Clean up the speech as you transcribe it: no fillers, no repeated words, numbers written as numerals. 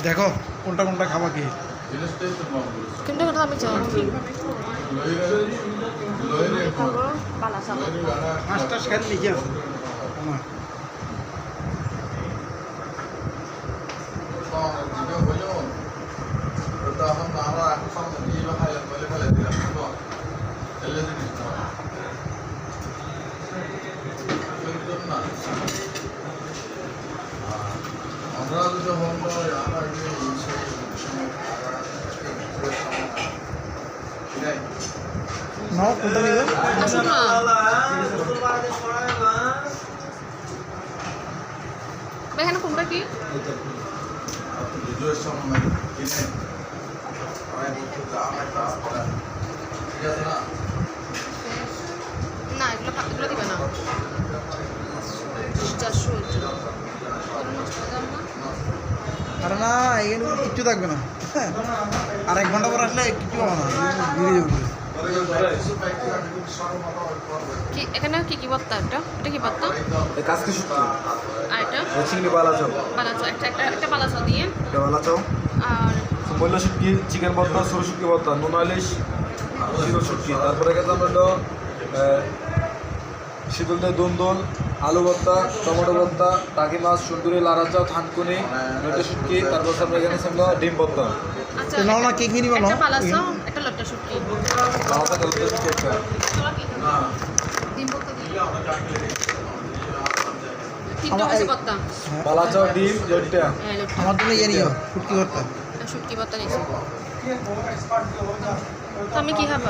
দেখো কোনটা কোনটা খাবা কি কিন্তু কথা আমি জানি মাছটা খেয়ে লিখে আছে আমরা যখন নাও কোনটা নিবে আসুন না এখানে কোনটা কি বিজয়ের সময় কিনে ঠিক আছে না না এগুলো দিবে না 400 আরে না এখানে কিচ্ছু থাকবে না আর 1 ঘন্টা পর আসলে কিচ্ছু হবে না ঘুরে যাবে কি এখানে কি কি ভর্তা এটা কি ভর্তা কাজকে শুটকি আর এটা চিংড়ি বালাচাও বালাচা একটা বালাচা দিয়ে এটা বালাচাও আর বললো শুটকি চিকেন ভর্তা সরু শুটকি ভর্তা নুন আলিশ জিরো শুটকি তারপরে গেছে আমরা হলো শীতল দিয়ে দুন্দুল আলু ভর্তা টমেটো ভর্তা টাকি মাছ সুন্দরী লারাচা থানকুনি লটে শুটকি তারপর আমরা এখানে আমরা ডিম ভর্তা আচ্ছা নাও না কে কি নিবা নাও একটা বালাচা একটা লট্টা শুটকি লাউটা লটে শুটকি একটা ডিম ভর্তা দিয়ে তিনটা হয়েছে ভর্তা বালাচাও ডিম লটটা হ্যাঁ লট্টা আমার জন্য ইয়ে নিও ফুটকি ভর্তা শুটকি ভর্তা নিয়েছি তো আমি কি খাবো